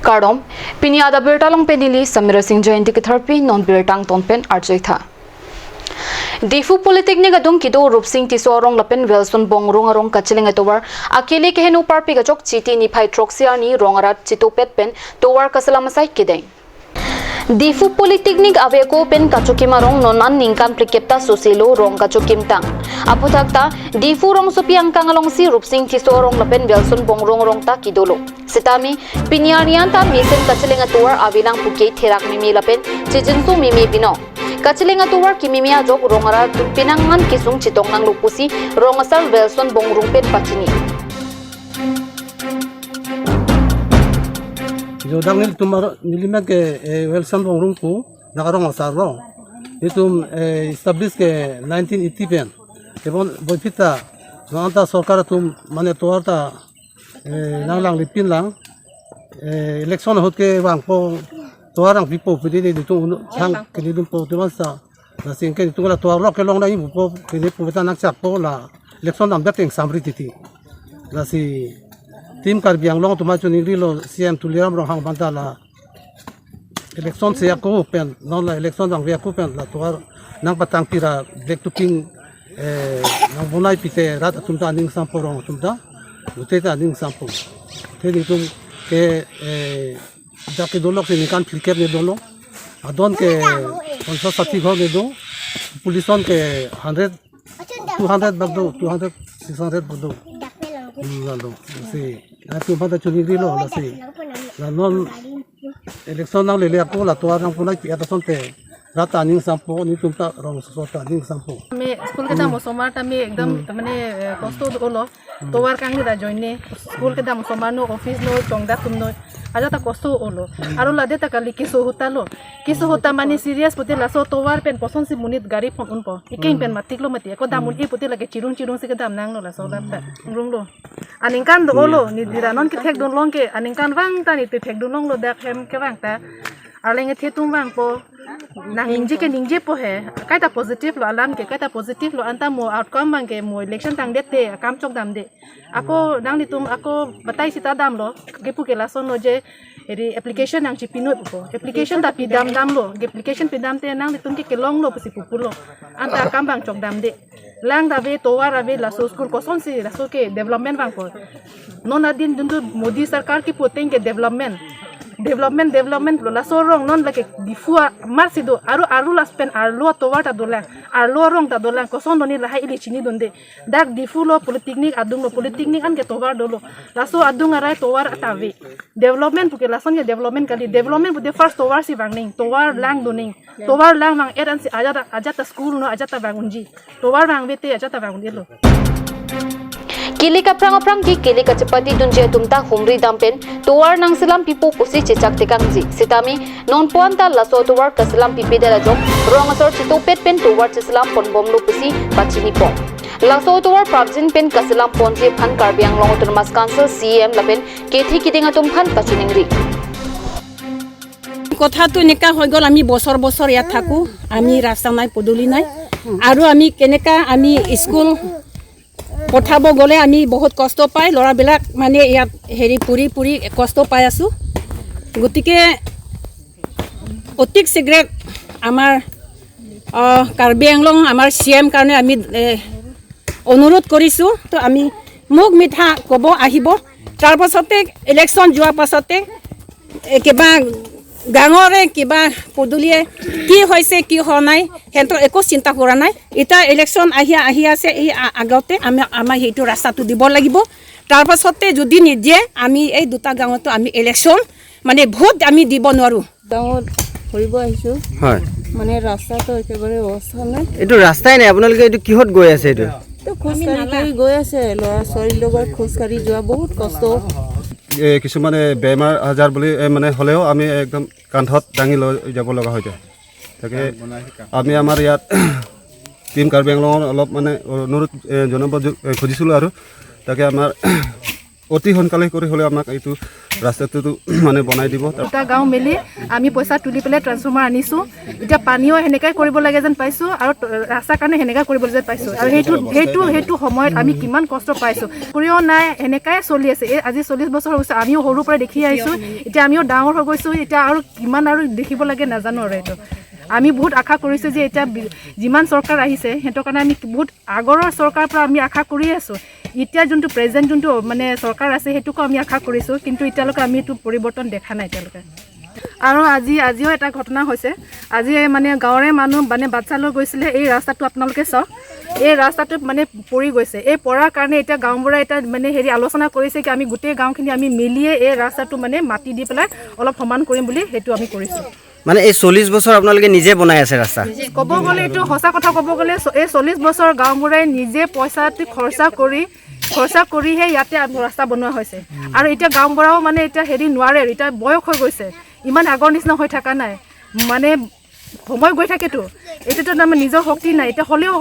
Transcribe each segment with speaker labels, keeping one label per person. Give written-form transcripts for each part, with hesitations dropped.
Speaker 1: Kardom, Pinyada Birtalong Penili, Samira Singh Jayanti Kitharpi, non Birtang Tonpen, Arjaitha. Difu Polytechnic Adung Kido, Rup Singh Tisorong Lapen, Wilson Bong Rungarong Kachiling Atower, Akili Kehenu Parpigachok, Chiti ni Pytroxiani, Rongarat, Chitopet Pen, Towar Kasalamasai Kideng. Difu Polytechnic Aveko Pen Kachokimarong nonan Ningkan Prikepta Susilo Rong Kachokimtang. Aputakta, Difu Rong Supiang Kangalong si Rup Singh Tisorong Lapen, Wilson Bong Rong Ta Kidolo. Sitami, Pinyarianta Misen Kachiling Atower Avilang Puke Terak Mimi Lapen, Chijinsu Mimi Pino. Kachiling atuwar kimimia jok rongara pinangan kisung chitong nang lupusi rongasal Wilson bongrungpet pachini.
Speaker 2: Jodang tumar nilimat ke Wilson bongrungku nakarong asaro. Itu establish ke 1980 pen. Ebon boypita nanta sorkar tum mane tuarta nanglang lipin lang election hot ke wangpo tuarang pipo pwede dito sang kinidum po timansa na singke dito la tuarlo ke long na ibu po kini po beta naksak po la election am dating samri titi la si tim kar biang long to macho ni rilo CM tuliram rong hang banta la election se yakko pen non la election dang yakko pen la tuar nang patang pira back to king nang bonai pite rat tumta ning sampo rong tumta uteta ning sampo te dito ke जाके दो लोग से निकाल flicker ने दो लोग अदोन के 160 हो गए दो पुलिसों के 100 200 बग दो 200 600 बग दो लालो से आप पता चुनी दी लो लसे लालो इलेक्शन ना ले ले आपको ला तो आरंग पुना पिया तो सुनते रात आनिंग संपो नि तुमता रंग सोता आनिंग संपो
Speaker 3: मैं स्कूल के दाम सोमार टाइम एकदम तमने कष्ट ओलो तोवार कांगी दा जॉइने स्कूल के दाम सोमार नो ऑफिस नो चोंगदा तुम नो आजा ता कष्ट ओलो आरो लादे ता काली किसो होता माने सीरियस पुते लासो तोवार पेन पसंद से मुनित गाड़ी फोन उन पो इकें पेन मतिक लो मति को दामुन ई पुते लगे चिरुंग से के दाम नांग लो लासो लाता रुंग लो अनिंकान दो ओलो नि दिरानन के ठेक दोन लोंग के अनिंकान वांग ता नि ते ठेक दोन लोंग लो दा खेम के वांग ता आलेंगे थे तुम वांग पो ना निंजे पो है काइता पॉजिटिव लो अलाम के काइता पॉजिटिव लो अंता मो आउटकम मांग के मो इलेक्शन तांग देते काम चोक दाम दे ako nang ni tum ako batai sita dam lo gepu ke lason lo je eri application nang chipinut po application ta pidam dam lo application pidam te nang ni tum ke long lo pasi pupulo anta kambang chok dam de lang da ve towar ave la so school ko son si la so ke development bang ko non adin dundu modi sarkar ki poteng ke development lo la so rong non la ke difua marsido aru la spend arlo towar ta dolang arlo rong ta dolang ko son doni la hai ili chini donde dak difulo politeknik adung lo politeknik an ke towar dolo la so adung arai towar atave development puke la son ke development kali development bude first towar si bangning towar lang doning towar lang mang eran si ajata school no ajata bangunji towar bang bete ajata bangun elo
Speaker 1: Kili kaprang ki kili kachapati dunje tumta humri dampen tuwar nang silam pipo pusi chechak tekangji sitami non puanta laso tuwar kasilam pipi dela jom rongasor chitopet pen tuwar chisilam ponbom lo pusi pachini po laso tuwar prabjin pen kasilam ponje phan karbiang long autonomous council CM lapen kethi kidinga tum phan pachiningri
Speaker 4: কথা তো এনেকা হৈ গল আমি বছৰ ইয়াত থাকো আমি ৰাস্তা নাই পদুলি নাই আৰু আমি কেনেকা আমি স্কুল পঠাব গলে আমি বহুত কষ্ট পাই লৰাবিলাক মানে ইয়াত হেৰি পুৰি কষ্ট পাই আছো গতিকে অতিক সিগ্ৰেট আমাৰ কাৰ্বি আংলং আমাৰ CM কাৰণে আমি অনুৰোধ কৰিছো তো আমি মুখ মিঠা কব আহিব তাৰ পাছতে ইলেকশ্যন যোৱা পাছতে কিবা গাঙৰে কিবা পদুলিয়ে কি হৈছে কি হোৱা নাই হেঁতৰ একো চিন্তা কৰা নাই এটা ইলেকশ্যন আহি আছে এই আগতে আমাৰ সেইটো ৰাস্তাটো দিব লাগিব তাৰ পাছতে যদি নিদিয়ে আমি এই দুটা গাঁৱতো আমি ইলেকশ্যন মানে ভোট আমি দিব নোৱাৰো
Speaker 5: গাঁৱত ফুৰিব আহিছো হয় মানে ৰাস্তাটো একেবাৰে অৱস্থা নাই
Speaker 6: এইটো ৰাস্তাই নাই আপোনালোকে এইটো কিহত গৈ আছে এইটো
Speaker 5: তো খোজকাঢ়ি গৈ আছে ল'ৰা ছোৱালীৰ লগত খোজকাঢ়ি যোৱা বহুত কষ্ট
Speaker 2: কিছুমানে বেমাৰ আজাৰ বুলি মানে হ'লেও আমি একদম কান্ধত দাঙি লৈ যাব লগা হৈ যায় তাকে আমি আমাৰ ইয়াত টিম কাৰ্বি আংলঙৰ অলপ মানে অনুৰোধ জনাব খুজিছিলোঁ আৰু তাকে আমাৰ
Speaker 7: অতি সোনকালে কৰি হ'লে আমাক এইটো ৰাস্তাটো মানে বনাই দিব।
Speaker 3: দুটা গাঁও মিলি আমি পইচা তুলি পেলাই ট্ৰান্সফৰ্মাৰ আনিছোঁ। এতিয়া পানীও সেনেকাই কৰিব লাগে যেন পাইছোঁ আৰু ৰাস্তাৰ কাৰণে সেনেকাই কৰিব যেন পাইছোঁ। আৰু সেইটো সময়ত আমি কিমান কষ্ট পাইছোঁ, কৰিও নাই সেনেকাই চলি আছে। এই আজি 40 বছৰ হৈছে, আমিও সৰুৰ পৰা দেখি আহিছোঁ। এতিয়া আমিও ডাঙৰ হৈ গৈছোঁ। এতিয়া আৰু কিমান আৰু দেখিব লাগে নাজানো আৰু এইটো। আমি বহুত আশা কৰিছোঁ যে এতিয়া যিমান চৰকাৰ আহিছে সিহঁতৰ কাৰণে আমি বহুত আগৰৰ চৰকাৰৰ পৰা আমি আশা কৰি আছোঁ। এতিয়া যোনটো প্ৰেজেণ্ট যোনটো মানে চৰকাৰ আছে সেইটোকো আমি আশা কৰিছোঁ, কিন্তু এতিয়ালৈকে আমি এইটো পৰিৱৰ্তন দেখা নাই এতিয়ালৈকে। আৰু আজিও এটা ঘটনা হৈছে। আজি মানে গাঁৱৰে মানুহ মানে বাচ্ছা লৈ গৈছিলে, এই ৰাস্তাটো আপোনালোকে চাওক, এই ৰাস্তাটোত মানে পৰি গৈছে। এই পৰাৰ কাৰণে এতিয়া গাঁওবুঢ়াই এতিয়া মানে আলোচনা কৰিছে কি আমি গোটেই গাঁওখিনি আমি মিলিয়ে এই ৰাস্তাটো মানে মাটি দি পেলাই অলপ সমান কৰিম বুলি সেইটো আমি কৰিছোঁ।
Speaker 6: মানে এই 40 বছৰ আপোনালোকে নিজে বনাই আছে ৰাস্তা?
Speaker 3: ক'ব গ'লে এইটো সঁচা কথা ক'ব গ'লে এই 40 বছৰ গাঁওবুঢ়াই নিজে পইচাটো খৰচা কৰিহে ইয়াতে ৰাস্তা বনোৱা হৈছে। আৰু এতিয়া গাঁওবুঢ়াও মানে এতিয়া নোৱাৰে, এতিয়া বয়স হৈ গৈছে, ইমান আগৰ নিচিনা হৈ থকা নাই, মানে সময় গৈ থাকেতো। এতিয়াতো আমাৰ নিজৰ শক্তি নাই, এতিয়া হ'লেও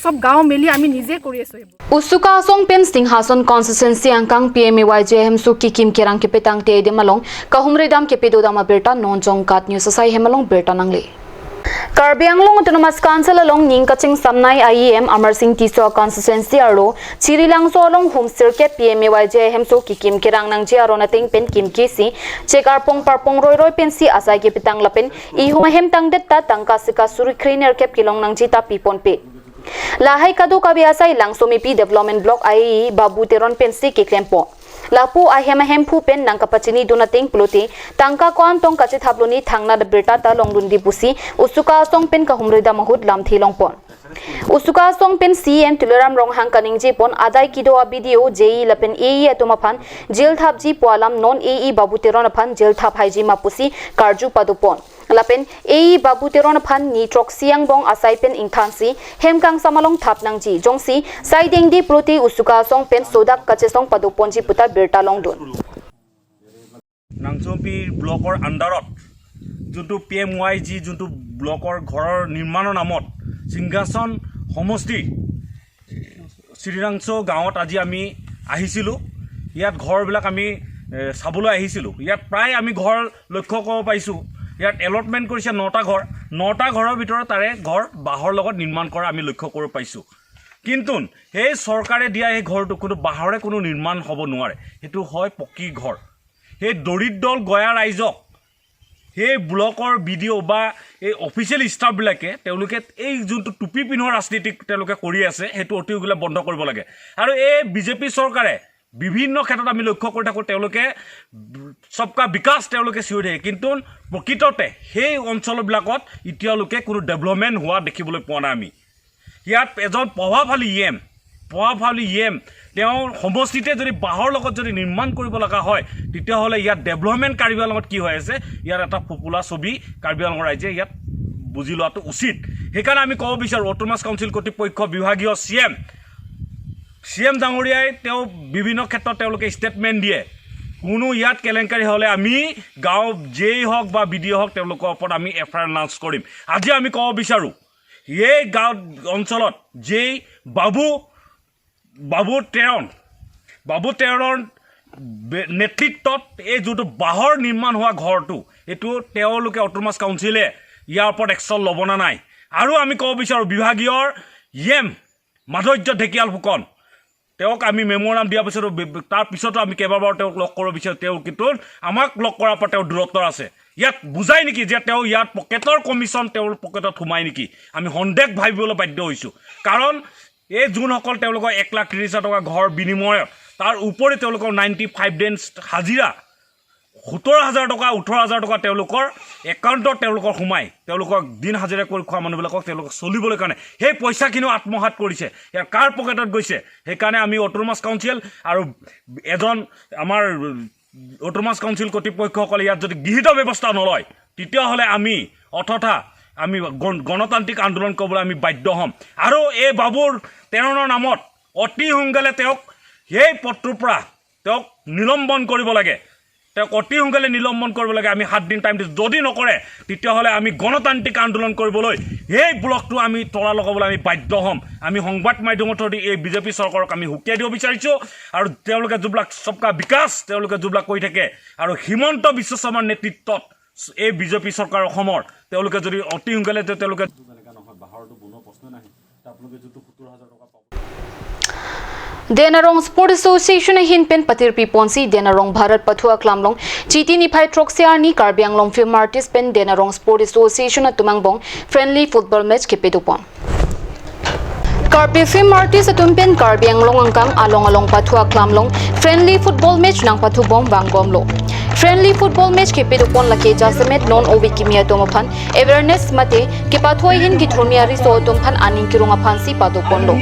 Speaker 3: চব গাঁও মিলি আমি নিজে কৰি আছোঁ।
Speaker 1: Usuka Song Pen Singhason Constituency Angkang PMAYJM Su Kikim Kerang Kepetang Te de Malong Kahumredam Kepedo Dama Berta Non Jong Kat News Sai Hemalong Berta Nangli Karbi Anglong Autonomous Council along Ning Kaching Samnai IEM Amar Singh Tiso Constituency Arlo Chirilang So along Home Circuit PMAYJM Su Kikim Kerang Nang Jia Ronating Pen Kim Kisi Chekar Pong Parpong Roy Pensi Asai Kepetang Lapen I Humahem Tang Detta Tangka Sika Suri Kriner Kep Kilong Nang Jita Pipon Pe Lahai kadu kabiasai langsomi pi development block ai babu teron pensi ke klempo lapu ahema hempu pen nangka pachini donating pluti tangka kon tong kachi thaploni thangna de berta ta longdundi pusi usuka song pen ka humrida mahut lamthi longpon usuka song pen CM Tuleram Ronghang Kaningji pon adai kido video JE lapen AE atomaphan jail thapji poalam non AE babu teron aphan jail thap haiji mapusi karju padupon Lapen AE babu teron aphan ni trok siang bong asai pen ingthansi hemkang samalong thap nangji jongsi saideng di proti usuka song pen sodak kache song paduponji puta berta longdun
Speaker 8: নাংচম্পি ব্লকৰ আণ্ডাৰত যোনটো PMYG যোনটো ব্লকৰ ঘৰৰ নিৰ্মাণৰ নামত সিংহাসন সমষ্টি শ্ৰীৰাংচ গাঁৱত আজি আমি আহিছিলোঁ। ইয়াত ঘৰবিলাক আমি চাবলৈ আহিছিলোঁ। ইয়াত প্ৰায় আমি ঘৰ লক্ষ্য কৰিব পাইছোঁ। ইয়াত এলটমেণ্ট কৰিছে 9টা ঘৰ, 9টা ঘৰৰ ভিতৰত তাৰে ঘৰ বাঁহৰ লগত নিৰ্মাণ কৰা আমি লক্ষ্য কৰিব পাইছোঁ। কিন্তু সেই চৰকাৰে দিয়া এই ঘৰটো কোনো বাঁহৰে কোনো নিৰ্মাণ হ'ব নোৱাৰে, সেইটো হয় পকী ঘৰ। সেই দৰিদ্ৰ গয়া ৰাইজক সেই ব্লকৰ BDO বা এই অফিচিয়েল ষ্টাফবিলাকে তেওঁলোকে এই যোনটো টুপি পিন্ধোৱা ৰাজনীতি তেওঁলোকে কৰি আছে সেইটো অতি সোনকালে বন্ধ কৰিব লাগে। আৰু এই বিজেপি চৰকাৰে বিভিন্ন ক্ষেত্ৰত আমি লক্ষ্য কৰি থাকোঁ তেওঁলোকে সবকা বিকাশ তেওঁলোকে চিঞৰি থাকে, কিন্তু প্ৰকৃততে সেই অঞ্চলবিলাকত এতিয়ালৈকে কোনো ডেভেলপমেণ্ট হোৱা দেখিবলৈ পোৱা নাই। আমি ইয়াত এজন প্ৰভাৱশালী EM তেওঁ সমষ্টিতে যদি বাঁহৰ লগত যদি নিৰ্মাণ কৰিব লগা হয় তেতিয়াহ'লে ইয়াত ডেভেলপমেণ্ট কাৰ্বি আংলঙত কি হৈ আছে ইয়াৰ এটা পপুলাৰ ছবি কাৰ্বি আংলঙৰ ৰাইজে ইয়াত বুজি লোৱাটো উচিত। সেইকাৰণে আমি ক'ব বিচাৰোঁ অটোনমাছ কাউন্সিল কৰ্তৃপক্ষ বিভাগীয় CM ডাঙৰীয়াই তেওঁ বিভিন্ন ক্ষেত্ৰত তেওঁলোকে ষ্টেটমেণ্ট দিয়ে। কোনো ইয়াত কেলেংকাৰী হ'লে আমি গাঁও যেই হওক বা BDO হওক তেওঁলোকৰ ওপৰত আমি FIR লাঞ্চ কৰিম। আজি আমি ক'ব বিচাৰোঁ এই গাঁও অঞ্চলত যেই বাবু তেৰণৰ নেতৃত্বত এই যোনটো বাঁহৰ নিৰ্মাণ হোৱা ঘৰটো এইটো তেওঁলোকে অটোনমাছ কাউন্সিলে ইয়াৰ ওপৰত একশ্যন ল'ব নাই। আৰু আমি ক'ব বিচাৰোঁ বিভাগীয় মাধুৰ্য ঢেকিয়াল ফুকন তেওঁক আমি মেম'ৰাম দিয়া পিছতো তাৰপিছতো আমি কেইবাবাৰো তেওঁক লগ কৰিব বিচাৰোঁ। তেওঁ কিন্তু আমাক লগ কৰাৰ পৰা তেওঁ দূৰত্ব আছে। ইয়াত বুজাই নেকি যে তেওঁ ইয়াত পকেটৰ কমিশ্যন তেওঁৰ পকেটত সোমাই নেকি? আমি সন্দেহ ভাবিবলৈ বাধ্য হৈছোঁ। কাৰণ এই যোনসকল তেওঁলোকৰ 1,30,000 টকা ঘৰ বিনিময়ত তাৰ উপৰি তেওঁলোকৰ 95 ডেজ হাজিৰা 17,000 টকা 18,000 টকা তেওঁলোকৰ একাউণ্টত তেওঁলোকৰ সোমাই তেওঁলোকক দিন হাজিৰা কৰি খোৱা মানুহবিলাকক তেওঁলোকক চলিবলৈ কাৰণে সেই পইচাখিনিও আত্মসাৎ কৰিছে। ইয়াৰ কাৰ পকেটত গৈছে? সেইকাৰণে আমি অটোনমাছ কাউন্সিল আৰু এজন আমাৰ অটোনমাছ কাউন্সিল কৰ্তৃপক্ষসকলে ইয়াত যদি গৃহীত ব্যৱস্থা নলয় তেতিয়াহ'লে আমি গণতান্ত্ৰিক আন্দোলন কৰিবলৈ আমি বাধ্য হ'ম। আৰু এই বাবুৰ তেৰণৰ নামত অতি সোনকালে তেওঁক সেই পদটোৰ পৰা তেওঁক নিলম্বন কৰিব লাগে। তেওঁক অতি সোনকালে নিলম্বন কৰিব লাগে আমি 7 দিন টাইম দিছোঁ যদি নকৰে তেতিয়াহ'লে আমি গণতান্ত্ৰিক আন্দোলন কৰিবলৈ এই ব্লকটো আমি তলা লগাবলৈ আমি বাধ্য হ'ম আমি সংবাদ মাধ্যমৰ থ্ৰুদি এই বিজেপি চৰকাৰক আমি হুকিয়াই দিব বিচাৰিছোঁ আৰু তেওঁলোকে যিবিলাক সবকা বিকাশ তেওঁলোকে যিবিলাক কৰি থাকে আৰু হিমন্ত বিশ্ব শৰ্মাৰ নেতৃত্বত এই বিজেপি চৰকাৰ অসমৰ তেওঁলোকে যদি অতি সোনকালে তেওঁলোকে
Speaker 1: Denarong Sport Association Hinpen Patir Piponsi Denarong Bharat Pathua Klamlong Chiti Niphai Troxiarni Karbianglong Film Artist Pen Denarong Sport Association at Tumangbong Friendly Football Match Kipedupon Karbi Film Artist at Tumpen Karbianglong Angkang Along Pathua Klamlong Friendly Football Match Nang Pathubong Bangomlo Friendly Football Match Kipedupon Lake Jasemet Non Ovi Kimia Tomaphan Awareness Mate Kipathoi Hin Kiturmiari So Tumphan Aning Kirungapan Si Paduponlo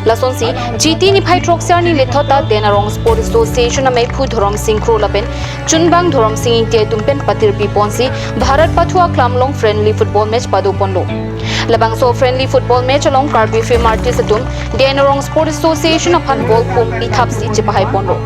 Speaker 1: Lasonsi Chiti Niphai Troxiarni Lethota Denarong Sport Association Amay Phu Dhorom Singh Kro Lapen Chunbang Dhorom Singh Intia Tumpen Patir Piponsi Bharat Pathua Klamlong Friendly Football Match Paduponlo Labang so Friendly Football Match along Karbi Film Artist Atum Denarong Sport Association Aphan Bol Pum Ithapsi Chipahai Ponlo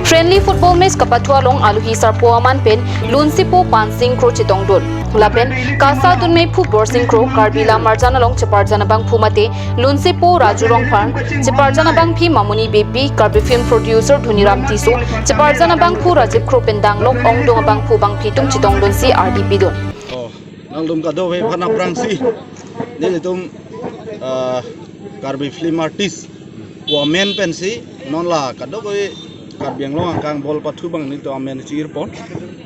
Speaker 1: Friendly Football Match Kapathua Long Aluhi Sarpo Aman Pen Lunsipo Pansing Kro Chitongdul Lapen Kasa Dunme Phu Borsing Kro Karbila Marjana Long Chaparjana Bang Phumate Lunsipo Rajurong Farm Chaparjana Bang Phi Mamuni Baby Karbi Film Producer Dhuniram Tisu Chaparjana Bang Phu Rajib Kro Pendang Long Ongdong Bang Phu Bang Phitum Chitongdun Si RDP Dun
Speaker 7: nang dum ka do he phana prangsi ne tum Karbi Film Artist women pensi non la ka do ko Karbianglong Angkang bol pathu bang ni to amen chir pon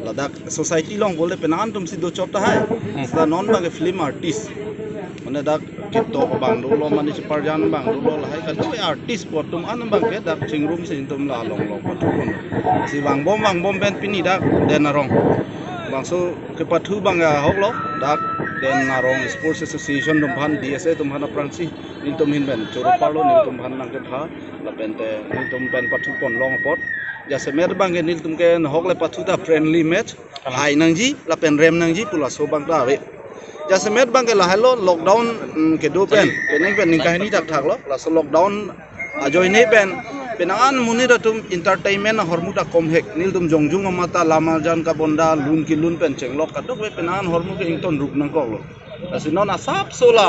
Speaker 7: ladak society long bole penan tum si do chota hai sa non bang film artist mane dak kitto bang do lo mani par jan bang do lo hai ka do artist pot tum an bang ke dak chingrum sin tum la long pathu pon si bang bom ben pini dak Denarong bang so ke pathu bang hok lo dak Denarong Sports Association tum bhan DSA tum bhan prangsi ni tum hin ben choro parlo ni tum bhan nang ke tha la pente ni tum ben pathu pon long pot jase mer bang nil tum ke hok le pathu ta friendly match hai nang ji la pen rem nang ji pula so bang ta ve jase mer bang ke la hello lockdown ke do pen ning pen ning kahini tak thak lo la so lockdown ajoi nei pen penangan muni tum entertainment hormuta kom hek nil tum jongjung amata lama jan ka bonda lun ki lun pen chenglok ka dok penangan hormu ke ington rup nang ko lo asinon asap sola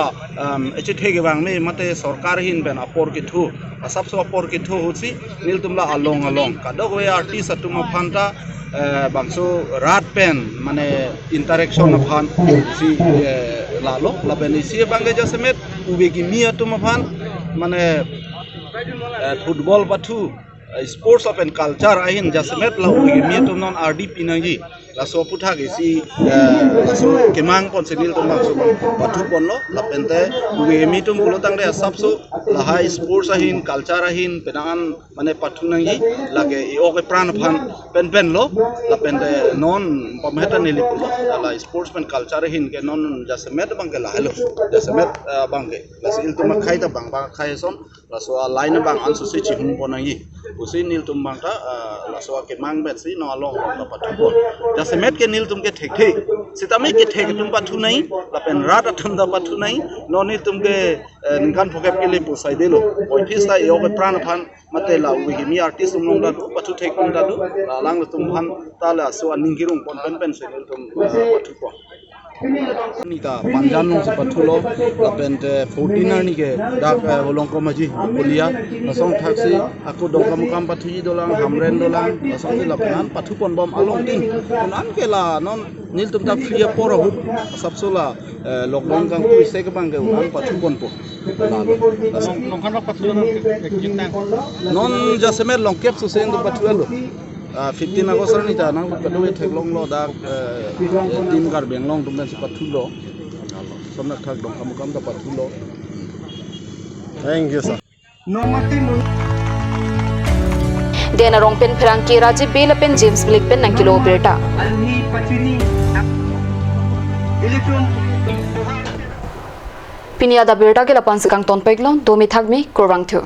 Speaker 7: eche thege bang me mate sarkar hin ben apor ki thu asap so apor ki thu husi nil tum la along ka dok we artist atum phanta bangso rat pen mane interaction phan si lalo la ben si bang ge jasemet ubegi mi atum phan mane football pathu sports of and culture ahin jasemet la ubegi mi atum non RDP nangi la so putha ge si la so kemang pon senil tum bang so pathu pon lo la pente ubegi mi tum bulo tang de sab so la high sports ahin culture ahin penangan mane pathu nangi lage i oke pran phan pen lo la pente non pamheta nili pulo la sportsman culture ahin ke non jasemet bang ke la hello jasemet bang ke la sil tum khai ta bang khai son la so line bang an so se chi hum pon nangi usi nil tum bang ta la so ke mang bet si no along la pathu pon jasemet ke nil tum ke thek sitame ke thek tum pathu nai la pen rat athum da pathu nai no ni tum ke ninkan phokep ke le posai delo oithis ta yo ke pran phan mate la wigi mi artist tum nong da pathu thek tum da du la lang tum phan ta la so aning kirung pon pen se nil tum pathu pon nita panjan nong se pathu lo la pen 14 ni ke dak holong ko maji kulia nasong thaksi aku dong kam pathu ji dolang hamren dolang nasong la pen pathu pon bom along tin nan ke la non nil tum ta free por hut sab so la lockdown kang ku se ke bang ke ulang pathu pon po nong kan pathu non jasemer long kep so sen do pathu lo 15 August ni ta nang ka do thek long lo da team Karbianglong tum ben pathu lo somna thak dong kam da pathu lo thank you sir
Speaker 1: Denarong Pen Pherangki Rajiv Bela Pen James Blake Pen Nankilo Berta Pinia da Berta ke lapan sekang ton peglon domi thagmi korwang thu